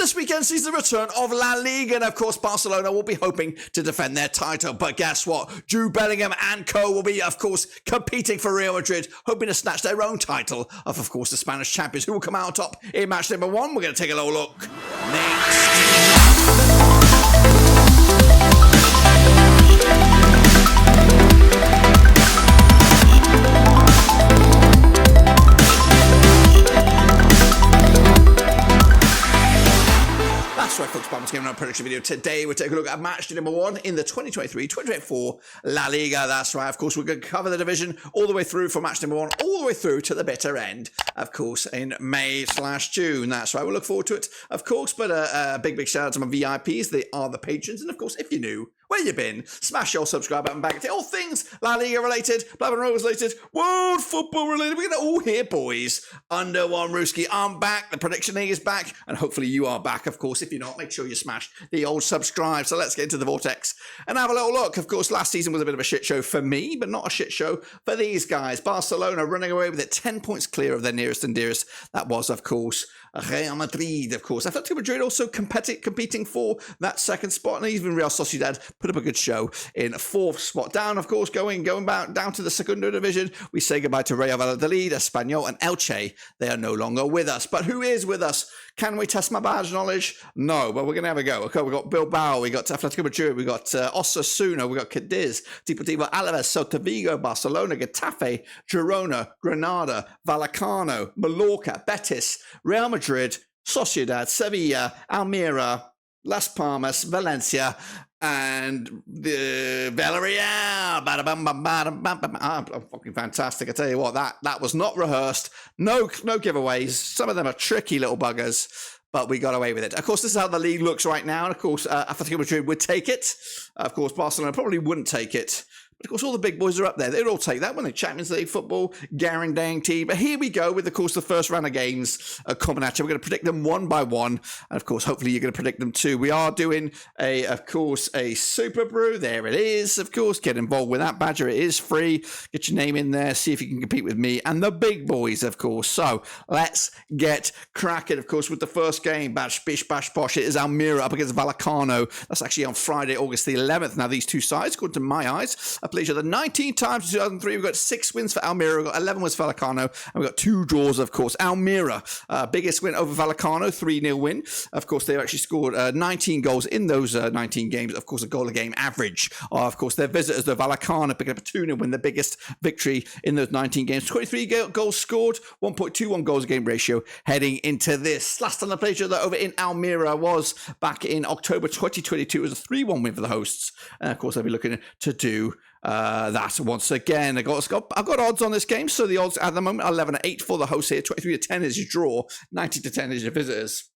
this weekend sees the return of La Liga, and of course Barcelona will be hoping to defend their title. But guess what? Jude Bellingham and co will be, of course, competing for Real Madrid, hoping to snatch their own title of course, the Spanish champions, who will come out on top in match number 1. We're going to take a little look next. That's right, folks. Palmas Game on prediction video. Today, we're taking a look at match number 1 in the 2023-2024 La Liga. That's right. Of course, we're going to cover the division all the way through from match number 1, all the way through to the bitter end, of course, in May/June. That's right. We'll look forward to it, of course. But a big shout out to my VIPs. They are the patrons. And of course, if you're new, where you been? Smash your subscribe button back to all things La Liga related, Black and Rose related, world football related. We're going to all here, boys. Under one Rooski. I'm back. The prediction league is back. And hopefully you are back, of course. If you're not, make sure you smash the old subscribe. So let's get into the Vortex and have a little look. Of course, last season was a bit of a shit show for me, but not a shit show for these guys. Barcelona running away with it, 10 points clear of their nearest and dearest. That was, of course, Real Madrid, of course. Atletico Madrid also competing for that second spot, and even Real Sociedad put up a good show in 4th spot. Down, of course, going back down to the Segundo division, we say goodbye to Rayo Valladolid, Espanyol, and Elche. They are no longer with us. But who is with us? Can we test my badge knowledge? No, but we're going to have a go. Okay, we got Bilbao, we got Atletico Madrid, we got Osasuna, we got Cadiz, Deportivo Alaves, Celta, Vigo, Barcelona, Getafe, Girona, Granada, Vallecano, Mallorca, Betis, Real Madrid, Sociedad, Sevilla, Almería, Las Palmas, Valencia, and the Villarreal. Fucking fantastic. I tell you what, that was not rehearsed. No giveaways. Some of them are tricky little buggers, but we got away with it. Of course, this is how the league looks right now. And of course, Atletico Madrid would take it. Of course, Barcelona probably wouldn't take it. But of course, all the big boys are up there. They'd all take that when the Champions League football guaranteeing. But here we go with, of course, the first round of games coming at you. We're going to predict them one by one. And of course, hopefully you're going to predict them too. We are doing a Super Brew. There it is, of course. Get involved with that, Badger. It is free. Get your name in there. See if you can compete with me and the big boys, of course. So let's get cracking, of course, with the first game. Bash, bish, bash, posh. It is Almería up against Vallecano. That's actually on Friday, August the 11th. Now, these two sides, according to my eyes, played each other 19 times in 2003. We've got 6 wins for Almería. We've got 11 wins for Vallecano. And we've got 2 draws, of course. Almería, biggest win over Vallecano, 3-0 win. Of course, they've actually scored 19 goals in those 19 games. Of course, a goal a game average. Of course, their visitors, the Vallecano, picking up a 2-0 win, the biggest victory in those 19 games. 23 goals scored, 1.21 goals a game ratio heading into this. Last time they played each other over in Almería was back in October 2022. It was a 3-1 win for the hosts. And of course, they'll be looking to do that once again. I've got odds on this game, so the odds at the moment are 11-8 for the hosts here, 23-10 is your draw, 90-10 is your visitors.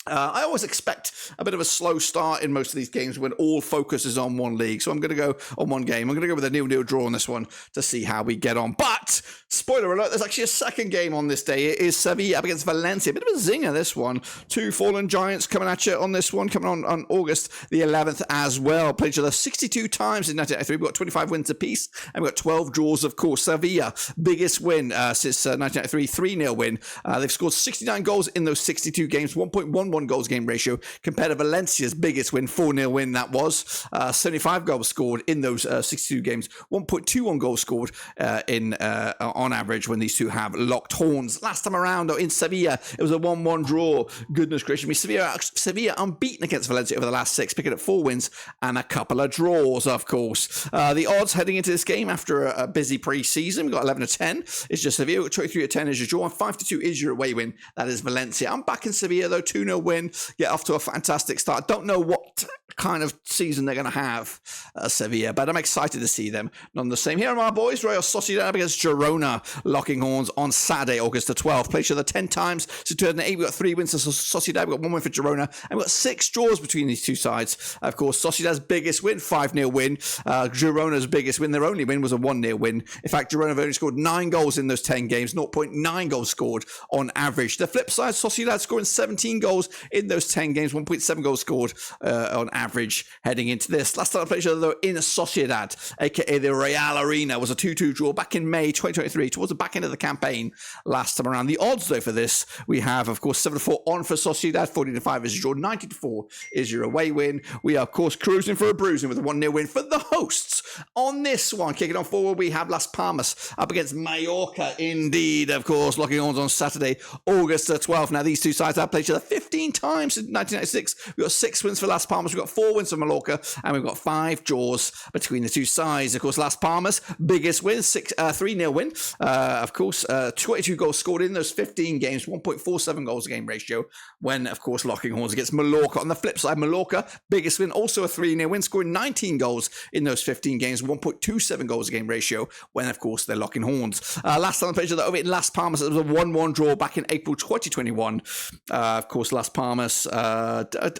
I always expect a bit of a slow start in most of these games when all focus is on one league. So I'm going to go on one game. I'm going to go with a 0-0 draw on this one to see how we get on. But, spoiler alert, there's actually a second game on this day. It is Sevilla up against Valencia. A bit of a zinger, this one. 2 fallen giants coming at you on this one, coming on August the 11th as well. Played each other 62 times in 1993. We've got 25 wins apiece, and we've got 12 draws, of course. Sevilla, biggest win since 1993, 3-0 win. They've scored 69 goals in those 62 games, 1.11 goals game ratio, compared to Valencia's biggest win, 4-0 win that was. 75 goals scored in those 62 games, 1.21 goals scored on average when these two have locked horns. Last time around, though, in Sevilla, it was a 1-1 draw. Goodness gracious me. Sevilla unbeaten against Valencia over the last 6, picking up 4 wins and a couple of draws, of course. The odds heading into this game after a busy pre-season, we've got 11-10. It's just Sevilla. 23-10 is your draw, and 5-2 is your away win. That is Valencia. I'm back in Sevilla, though. 2-0 win. Get off to a fantastic start. Don't know what kind of season they're going to have, Sevilla, but I'm excited to see them. None the same. Here are my boys. Real Sociedad against Girona, locking horns on Saturday, August the 12th. Played each other 10 times. So 2008, we've got 3 wins for Sociedad. We've got 1 win for Girona. And we've got 6 draws between these two sides. Of course, Sociedad's biggest win, 5-0 win. Girona's biggest win, their only win, was a 1-0 win. In fact, Girona have only scored 9 goals in those 10 games, 0.9 goals scored on average. The flip side, Sociedad scoring 17 goals in those 10 games, 1.7 goals scored on average. average heading into this. Last time I played each other, though, in Sociedad, aka the Real Arena, was a 2-2 draw back in May 2023, towards the back end of the campaign last time around. The odds, though, for this, we have, of course, 7-4 on for Sociedad, 14-5 is your draw, 90-4 is your away win. We are, of course, cruising for a bruising with a 1-0 win for the hosts. On this one, kicking on forward, we have Las Palmas up against Mallorca, indeed, of course, locking horns on Saturday, August the 12th. Now, these two sides have played each other 15 times since 1996. We've got 6 wins for Las Palmas, we've got 4 wins for Mallorca, and we've got 5 draws between the two sides. Of course, Las Palmas, biggest win, 3-0 win. Of course, 22 goals scored in those 15 games, 1.47 goals a game ratio, when, of course, locking horns against Mallorca. On the flip side, Mallorca, biggest win, also a 3-0 win, scoring 19 goals in those 15 games, 1.27 goals a game ratio, when, of course, they're locking horns. Last time I played over in Las Palmas, it was a 1-1 draw back in April 2021. Of course, Las Palmas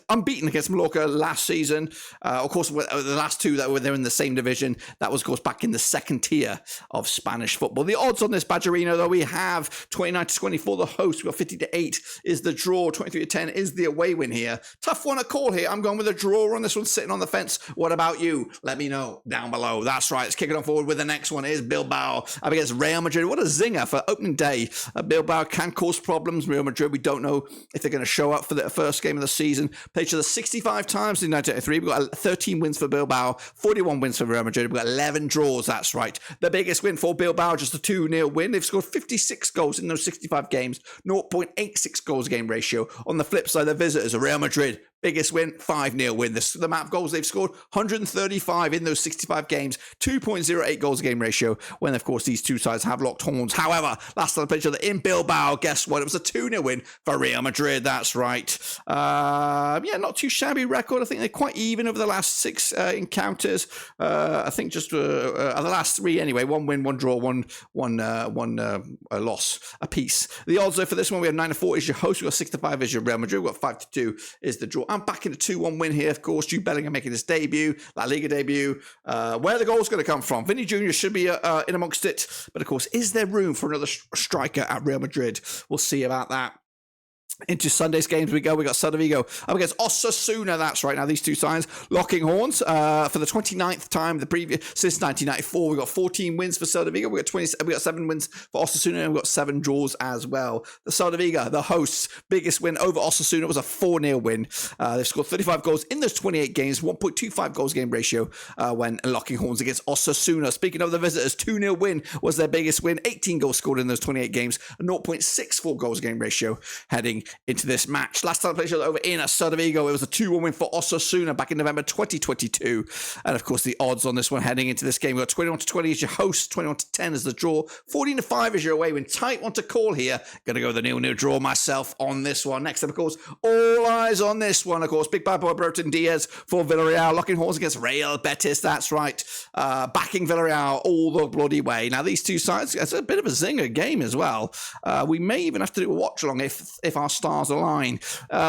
unbeaten against Mallorca last season. Of course, the last two that were there in the same division, that was, of course, back in the second tier of Spanish football. The odds on this Badgerino, though, we have 29-24 the host. We've got 50-8 is the draw. 23-10 is the away win here. Tough one to call here. I'm going with a draw on this one, sitting on the fence. What about you? Let me know down below. That's right. Let's kick it on forward with the next one. Is Bilbao up against Real Madrid. What a zinger for opening day. Bilbao can cause problems. Real Madrid, we don't know if they're going to show up for the first game of the season. Played each other 65 times in 1983. We've got 13 wins for Bilbao, 41 wins for Real Madrid. We've got 11 draws. That's right. The biggest win for Bilbao, just a 2-0 win. They've scored 56 goals in those 65 games, 0.86 goals game ratio. On the flip side, the visitors are Real Madrid. Biggest win, 5-0 win. The amount of goals they've scored, 135 in those 65 games, 2.08 goals a game ratio, when, of course, these two sides have locked horns. However, last time they played each other in Bilbao, guess what? It was a 2-0 win for Real Madrid. That's right. Not too shabby record. I think they're quite even over the last 6 encounters. I think just the last 3 anyway. 1 win, 1 draw, one loss apiece. The odds, though, for this one, we have 9-4 is your host. We've got 6-5 is your Real Madrid. We've got 5-2 is the draw. I'm back in a 2-1 win here, of course. Jude Bellingham making his debut, La Liga debut. Where the goal's going to come from? Vinny Jr. should be in amongst it. But, of course, is there room for another striker at Real Madrid? We'll see about that. Into Sunday's games we go. We got Celta Vigo up against Osasuna. That's right. Now these two sides locking horns for the 29th time since 1994. We got 14 wins for Celta Vigo. We got 7 wins for Osasuna, and we got 7 draws as well. The Celta Vigo, the hosts, biggest win over Osasuna was a 4-0 win. They've scored 35 goals in those 28 games, 1.25 goals game ratio when locking horns against Osasuna. Speaking of the visitors, 2-0 win was their biggest win. 18 goals scored in those 28 games, a 0.64 goals game ratio heading into this match. Last time I played each other over in Celta Vigo, it was a 2-1 win for Osasuna back in November 2022. And of course, the odds on this one heading into this game, we've got 21-20 as your host, 21-10 as the draw, 14-5 as your away win. Tight one to call here. Going to go with the 0-0 draw myself on this one. Next up, of course, all eyes on this one, of course. Big bad boy Broton Diaz for Villarreal, locking horns against Real Betis. That's right. Backing Villarreal all the bloody way. Now, these two sides, it's a bit of a zinger game as well. We may even have to do a watch along if our stars align.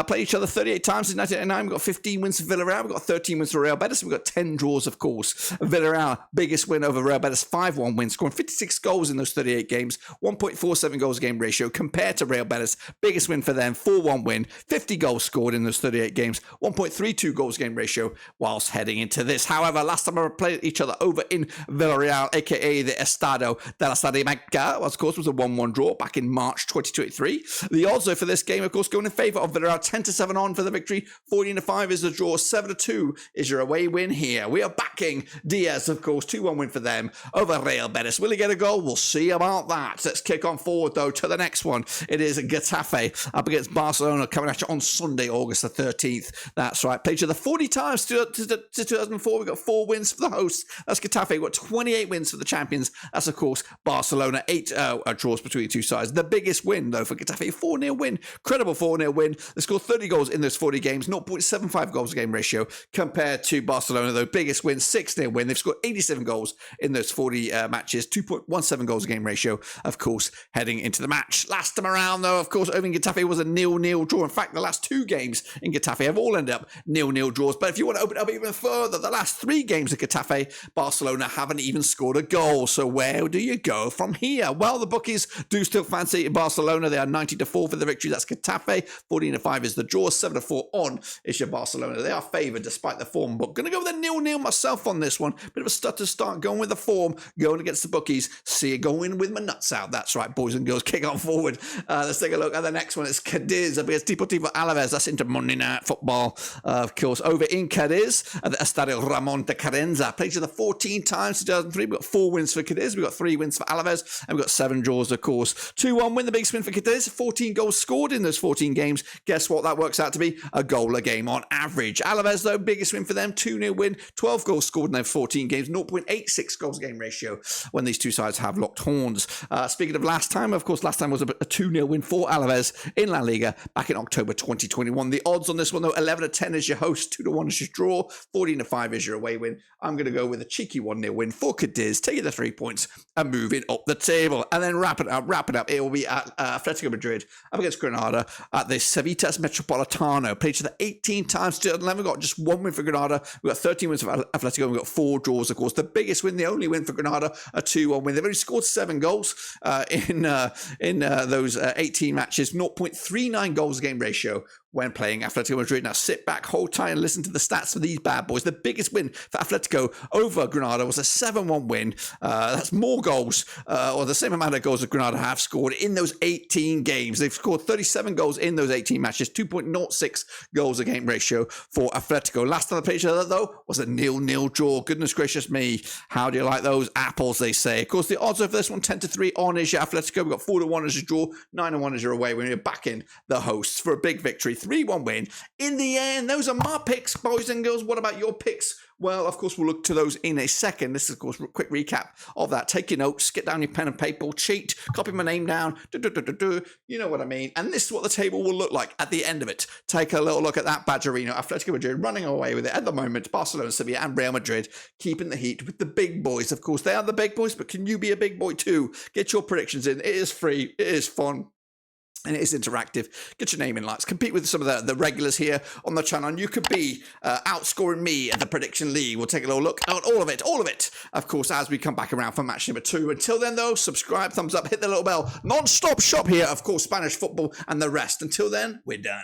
Played each other 38 times in 1989. We've got 15 wins for Villarreal. We've got 13 wins for Real Betis. We've got 10 draws, of course. Villarreal, biggest win over Real Betis, 5-1 win, scoring 56 goals in those 38 games, 1.47 goals game ratio compared to Real Betis. Biggest win for them, 4-1 win, 50 goals scored in those 38 games, 1.32 goals game ratio whilst heading into this. However, last time I played each other over in Villarreal, aka the Estado de la Salamanca, of course, was a 1-1 draw back in March 2023. The odds, though, for this game, of course, going in favour of Villarreal, 10-7 on for the victory, 14-5 is the draw, 7-2 is your away win here. We are backing Diaz, of course, 2-1 win for them over Real Betis. Will he get a goal? We'll see about that. Let's kick on forward, though, to the next one. It is Getafe up against Barcelona coming at you on Sunday, August the 13th. That's right. Played each other 40 times to 2004. We've got 4 wins for the hosts. That's Getafe. We've got 28 wins for the champions. That's, of course, Barcelona. 8 draws between the two sides. The biggest win, though, for Getafe, 4-0 win. Credible 4-0 win. They scored 30 goals in those 40 games, 0.75 goals a game ratio compared to Barcelona, though. Biggest win, 6-0 win. They've scored 87 goals in those 40 matches, 2.17 goals a game ratio, of course, heading into the match. Last time around, though, of course, over in Getafe was a 0-0 draw. In fact, the last 2 games in Getafe have all ended up 0-0 draws. But if you want to open it up even further, the last 3 games at Getafe, Barcelona haven't even scored a goal. So where do you go from here? Well, the bookies do still fancy Barcelona. They are 90-4 for the victory. That's Getafe. 14-5 is the draw. 7-4 on is your Barcelona. They are favoured despite the form, but going to go with a 0-0 myself on this one. Bit of a stutter start, going with the form, going against the bookies. See it going with my nuts out. That's right, boys and girls, kick on forward. Let's take a look at the next one. It's Cadiz against Deportivo Alaves. That's into Monday Night Football, of course, over in Cadiz at the Estadio Ramon de Carenza. Played to the 14 times 2003. We've got 4 wins for Cadiz. We've got 3 wins for Alaves, and we've got 7 draws, of course. 2-1 win, the big win for Cadiz. 14 goals scored in those 14 games. Guess what? That works out to be a goal a game on average. Alaves, though, biggest win for them. 2-0 win. 12 goals scored in their 14 games. 0.86 goals a game ratio when these two sides have locked horns. Speaking of last time, of course, last time was a 2-0 win for Alaves in La Liga back in October 2021. The odds on this one, though, 11-10 is your host, 2-1 is your draw, 14-5 is your away win. I'm going to go with a cheeky 1-0 win for Cadiz, taking the 3 points and moving up the table. And then wrap it up. It will be at Atletico Madrid up against Granada at the Sevilla Metropolitano. Played to the 18 times, 2011. We've got just 1 win for Granada. We've got 13 wins for Atletico. We've got 4 draws, of course. The biggest win, the only win for Granada, a 2-1 win. They've only scored 7 goals in those 18 matches. 0.39 goals a game ratio when playing Atletico Madrid. Now sit back, hold tight, and listen to the stats for these bad boys. The biggest win for Atletico over Granada was a 7-1 win. That's more goals, or the same amount of goals that Granada have scored in those 18 games. They've scored 37 goals in those 18 matches, 2.06 goals a game ratio for Atletico. Last time I played each other, though, was a 0-0 draw. Goodness gracious me. How do you like those apples, they say? Of course, the odds of this one, 10-3 on is your Atletico. We've got 4-1 as your draw, 9-1 as your away when you're backing the hosts for a big victory. 3-1 win. In the end, those are my picks, boys and girls. What about your picks? Well, of course, we'll look to those in a second. This is, of course, a quick recap of that. Take your notes, get down your pen and paper, cheat, copy my name down, you know what I mean. And this is what the table will look like at the end of it. Take a little look at that Badgerino. Atletico Madrid running away with it at the moment. Barcelona, Sevilla, and Real Madrid keeping the heat with the big boys. Of course, they are the big boys, but can you be a big boy too? Get your predictions in. It is free. It is fun. And it is interactive. Get your name in lights. Compete with some of the regulars here on the channel. And you could be outscoring me at the Prediction League. We'll take a little look at all of it, of course, as we come back around for match number 2. Until then, though, subscribe, thumbs up, hit the little bell. Non-stop shop here, of course, Spanish football and the rest. Until then, we're done.